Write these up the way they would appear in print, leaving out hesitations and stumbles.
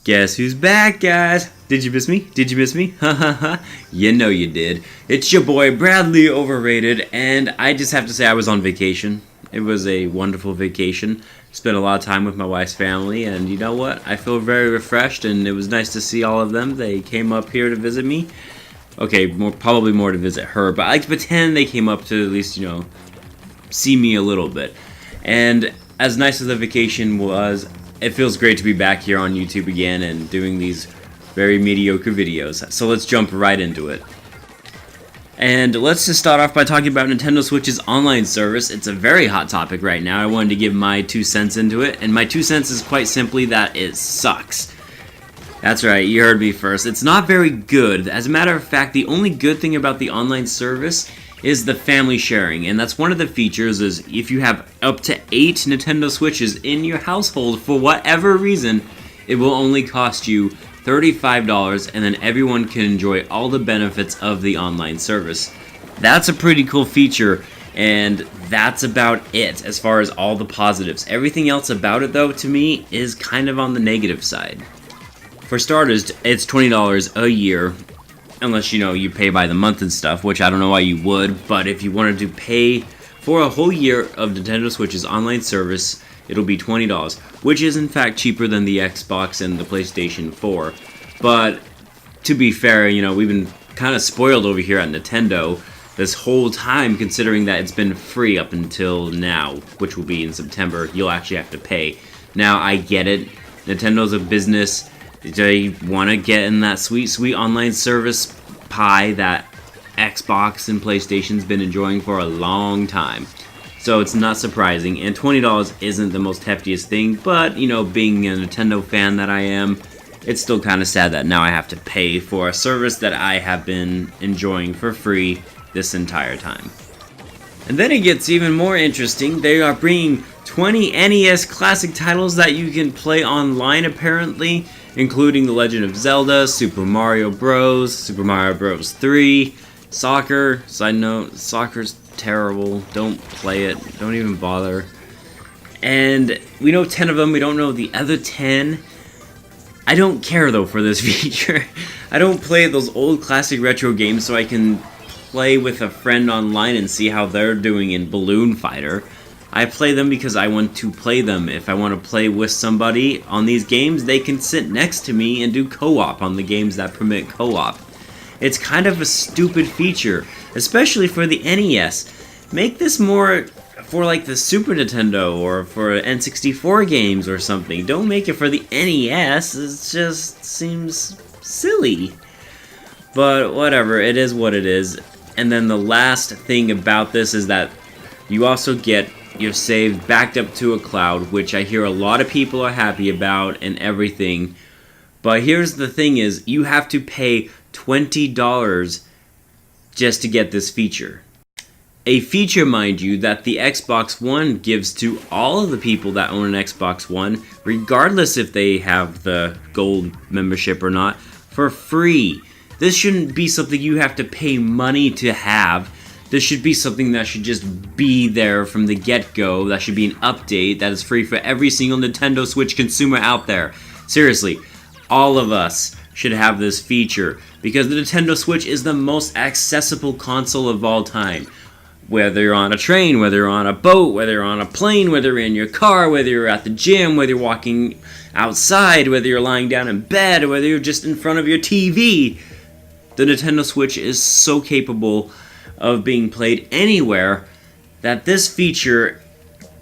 Guess who's back, guys? Did you miss me? Did you miss me? Ha ha ha. You know you did. It's your boy Bradley Overrated, and I just have to say I was on vacation. It was a wonderful vacation. Spent a lot of time with my wife's family, and you know what? I feel very refreshed, and it was nice to see all of them. They came up here to visit me. Okay, probably more to visit her, but I like to pretend they came up to at least, see me a little bit. And as nice as the vacation was, it feels great to be back here on YouTube again and doing these very mediocre videos. So let's jump right into it. And let's just start off by talking about Nintendo Switch's online service. It's a very hot topic right now. I wanted to give my 2 cents into it, and my 2 cents is quite simply that it sucks. That's right, you heard me first. It's not very good. As a matter of fact, the only good thing about the online service is the family sharing, and that's one of the features. Is if you have up to 8 Nintendo Switches in your household for whatever reason, it will only cost you $35, and then everyone can enjoy all the benefits of the online service. That's a pretty cool feature, and that's about it as far as all the positives. Everything else about it, though, to me, is kind of on the negative side. For starters, it's $20 a year, unless, you pay by the month and stuff, which I don't know why you would, but if you wanted to pay for a whole year of Nintendo Switch's online service, it'll be $20, which is in fact cheaper than the Xbox and the PlayStation 4. But to be fair, we've been kind of spoiled over here at Nintendo this whole time, considering that it's been free up until now, which will be in September. You'll actually have to pay. Now, I get it. Nintendo's a business. They want to get in that sweet, sweet online service pie that Xbox and PlayStation's been enjoying for a long time. So it's not surprising, and $20 isn't the most heftiest thing, but, being a Nintendo fan that I am, it's still kind of sad that now I have to pay for a service that I have been enjoying for free this entire time. And then it gets even more interesting. They are bringing 20 NES classic titles that you can play online, apparently, including The Legend of Zelda, Super Mario Bros., Super Mario Bros. 3, soccer. Side note, soccer's terrible. Don't play it. Don't even bother. And we know 10 of them. We don't know the other 10. I don't care, though, for this feature. I don't play those old classic retro games so I can play with a friend online and see how they're doing in Balloon Fighter. I play them because I want to play them. If I want to play with somebody on these games, they can sit next to me and do co-op on the games that permit co-op. It's kind of a stupid feature, especially for the NES. Make this more for like the Super Nintendo or for N64 games or something. Don't make it for the NES. It just seems silly. But whatever, it is what it is. And then the last thing about this is that you also get your save backed up to a cloud, which I hear a lot of people are happy about and everything. But here's the thing is, you have to pay $20 just to get this feature. A feature, mind you, that the Xbox One gives to all of the people that own an Xbox One, regardless if they have the gold membership or not, for free. This shouldn't be something you have to pay money to have. This should be something that should just be there from the get-go. That should be an update that is free for every single Nintendo Switch consumer out there. Seriously, all of us should have this feature, because the Nintendo Switch is the most accessible console of all time. Whether you're on a train, whether you're on a boat, whether you're on a plane, whether you're in your car, whether you're at the gym, whether you're walking outside, whether you're lying down in bed, or whether you're just in front of your TV, the Nintendo Switch is so capable of being played anywhere that this feature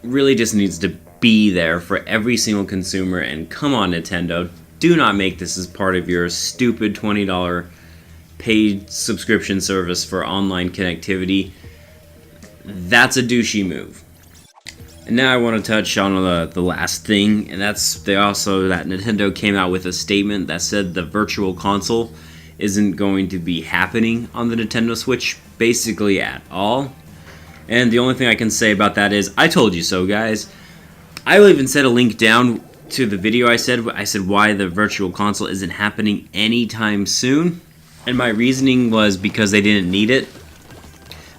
really just needs to be there for every single consumer. And come on, Nintendo, do not make this as part of your stupid $20 paid subscription service for online connectivity. That's a douchey move. And now I want to touch on the last thing, and that's that Nintendo came out with a statement that said the Virtual Console isn't going to be happening on the Nintendo Switch basically at all. And the only thing I can say about that is, I told you so, guys. I will even set a link down to the video I said why the Virtual Console isn't happening anytime soon. And my reasoning was because they didn't need it.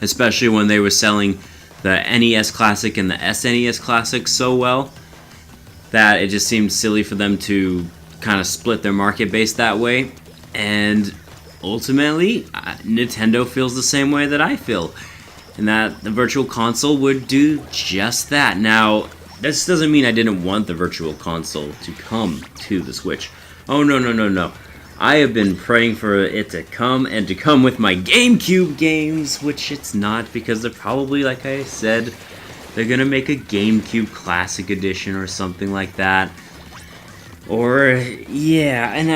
Especially when they were selling the NES Classic and the SNES Classic so well, that it just seemed silly for them to kind of split their market base that way. And ultimately, Nintendo feels the same way that I feel, and that the Virtual Console would do just that. Now, this doesn't mean I didn't want the Virtual Console to come to the Switch. Oh, no, no, no, no. I have been praying for it to come, and to come with my GameCube games, which it's not, because they're probably, like I said, they're gonna make a GameCube Classic Edition or something like that. Or, yeah, and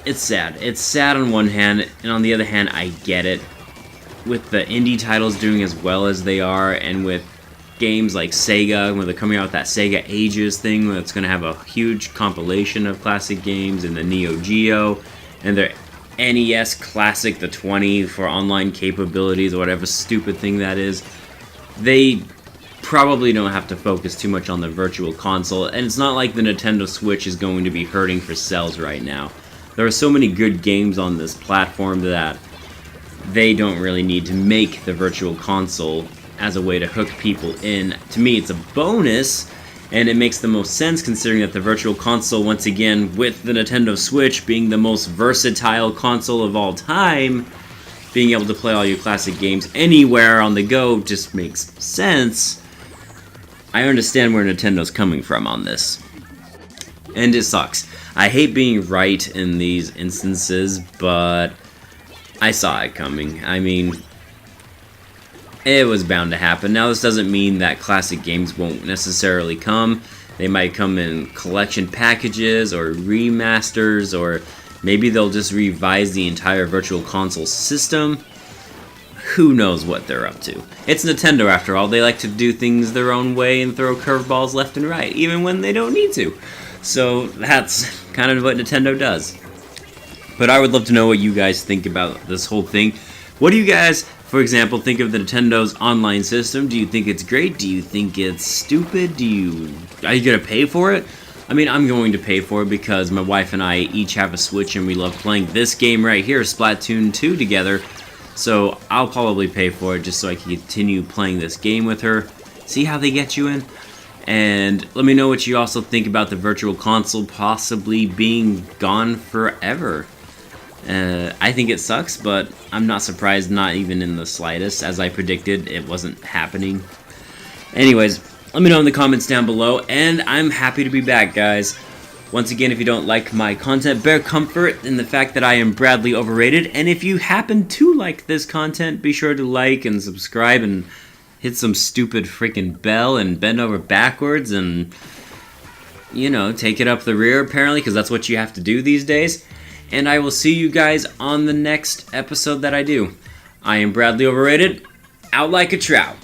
it's sad. It's sad on one hand, and on the other hand, I get it. With the indie titles doing as well as they are, and with games like Sega, when they're coming out with that Sega Ages thing, that's going to have a huge compilation of classic games, and the Neo Geo, and their NES Classic, the 20, for online capabilities, or whatever stupid thing that is, they probably don't have to focus too much on the Virtual Console, and it's not like the Nintendo Switch is going to be hurting for sales right now. There are so many good games on this platform that they don't really need to make the Virtual Console as a way to hook people in. To me, it's a bonus, and it makes the most sense considering that the Virtual Console, once again, with the Nintendo Switch being the most versatile console of all time, being able to play all your classic games anywhere on the go just makes sense. I understand where Nintendo's coming from on this. And it sucks. I hate being right in these instances, but I saw it coming. I mean, it was bound to happen. Now, this doesn't mean that classic games won't necessarily come. They might come in collection packages or remasters, or maybe they'll just revise the entire Virtual Console system. Who knows what they're up to? It's Nintendo, after all. They like to do things their own way and throw curveballs left and right, even when they don't need to. So that's kind of what Nintendo does. But I would love to know what you guys think about this whole thing. What do you guys, for example, think of the Nintendo's online system? Do you think it's great? Do you think it's stupid? Are you gonna pay for it? I mean, I'm going to pay for it because my wife and I each have a Switch and we love playing this game right here, Splatoon 2, together. So I'll probably pay for it just so I can continue playing this game with her. See how they get you in? And let me know what you also think about the Virtual Console possibly being gone forever. I think it sucks, but I'm not surprised, not even in the slightest. As I predicted, it wasn't happening. Anyways, let me know in the comments down below, and I'm happy to be back, guys. Once again, if you don't like my content, bear comfort in the fact that I am Bradley Overrated, and if you happen to like this content, be sure to like and subscribe and hit some stupid freaking bell and bend over backwards and, you know, take it up the rear, apparently, because that's what you have to do these days. And I will see you guys on the next episode that I do. I am Bradley Overrated, out like a trout.